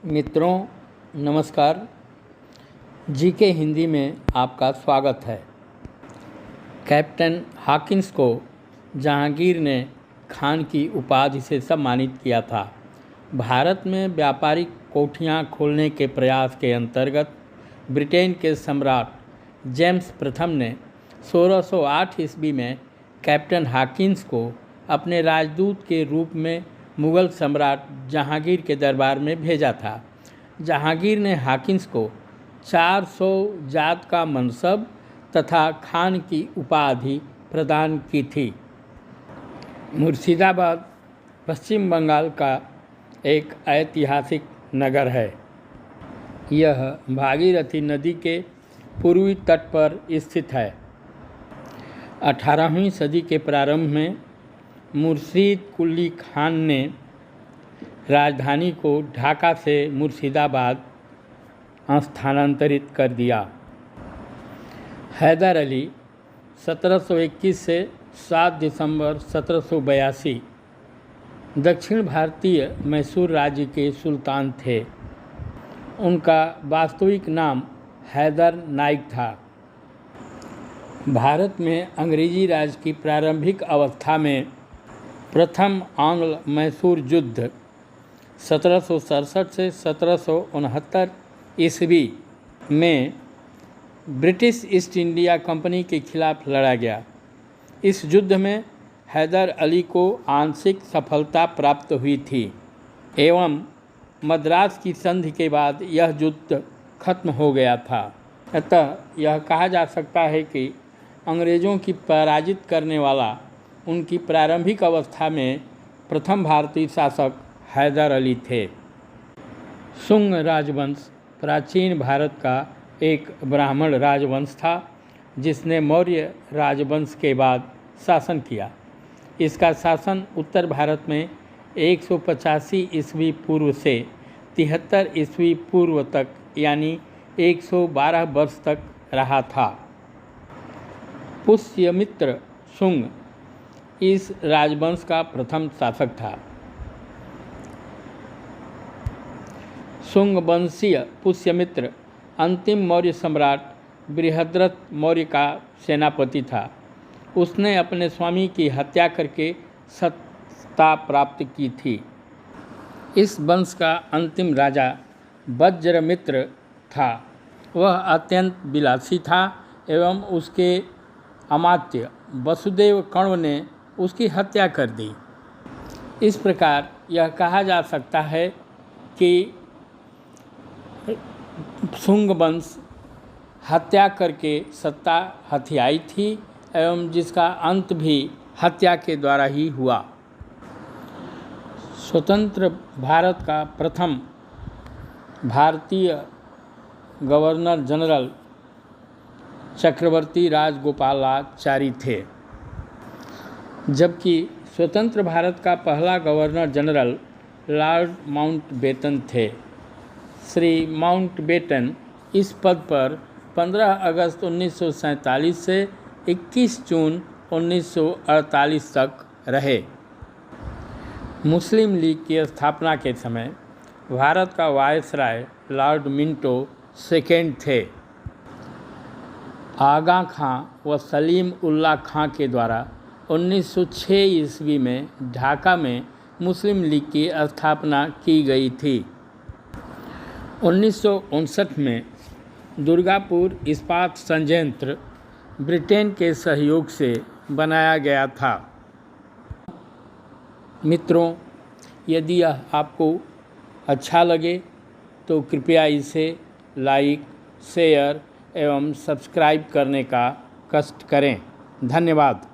मित्रों नमस्कार। जीके हिंदी में आपका स्वागत है। कैप्टन हॉकिंस को जहांगीर ने खान की उपाधि से सम्मानित किया था। भारत में व्यापारिक कोठियां खोलने के प्रयास के अंतर्गत ब्रिटेन के सम्राट जेम्स प्रथम ने 1608 ईस्वी में कैप्टन हॉकिंस को अपने राजदूत के रूप में मुग़ल सम्राट जहांगीर के दरबार में भेजा था। जहांगीर ने हॉकिंस को 400 जात का मनसब तथा खान की उपाधि प्रदान की थी। मुर्शिदाबाद पश्चिम बंगाल का एक ऐतिहासिक नगर है। यह भागीरथी नदी के पूर्वी तट पर स्थित है। 18वीं सदी के प्रारंभ में मुर्शीद कुली खान ने राजधानी को ढाका से मुर्शिदाबाद स्थानांतरित कर दिया। हैदर अली 1721 से 7 दिसंबर 1782 दक्षिण भारतीय मैसूर राज्य के सुल्तान थे। उनका वास्तविक नाम हैदर नाइक था। भारत में अंग्रेजी राज की प्रारंभिक अवस्था में प्रथम आंग्ल मैसूर युद्ध 1767 से 1769 ईस्वी में ब्रिटिश ईस्ट इंडिया कंपनी के खिलाफ लड़ा गया। इस युद्ध में हैदर अली को आंशिक सफलता प्राप्त हुई थी एवं मद्रास की संधि के बाद यह युद्ध खत्म हो गया था। अतः यह कहा जा सकता है कि अंग्रेज़ों की पराजित करने वाला उनकी प्रारंभिक अवस्था में प्रथम भारतीय शासक हैदर अली थे। शुंग राजवंश प्राचीन भारत का एक ब्राह्मण राजवंश था जिसने मौर्य राजवंश के बाद शासन किया। इसका शासन उत्तर भारत में 185 ईस्वी पूर्व से 73 ईस्वी पूर्व तक यानी 112 वर्ष तक रहा था। पुष्यमित्र शुंग इस राजवंश का प्रथम शासक था। शुंग वंशीय पुष्यमित्र अंतिम मौर्य सम्राट बृहद्रथ मौर्य का सेनापति था। उसने अपने स्वामी की हत्या करके सत्ता प्राप्त की थी। इस वंश का अंतिम राजा वज्रमित्र था। वह अत्यंत विलासी था एवं उसके अमात्य वसुदेव कण्व ने उसकी हत्या कर दी। इस प्रकार यह कहा जा सकता है कि शुंग वंश हत्या करके सत्ता हथियाई थी एवं जिसका अंत भी हत्या के द्वारा ही हुआ। स्वतंत्र भारत का प्रथम भारतीय गवर्नर जनरल चक्रवर्ती राजगोपालाचारी थे, जबकि स्वतंत्र भारत का पहला गवर्नर जनरल लॉर्ड माउंटबेटन थे। श्री माउंटबेटन इस पद पर 15 अगस्त 1947 से 21 जून 1948 तक रहे। मुस्लिम लीग की स्थापना के समय भारत का वायसराय लॉर्ड मिंटो सेकेंड थे। आगा खां व सलीम उल्लाह खां के द्वारा 1906 ईस्वी में ढाका में मुस्लिम लीग की स्थापना की गई थी। 1959 में दुर्गापुर इस्पात संयंत्र ब्रिटेन के सहयोग से बनाया गया था। मित्रों, यदि यह आपको अच्छा लगे तो कृपया इसे लाइक, शेयर एवं सब्सक्राइब करने का कष्ट करें। धन्यवाद।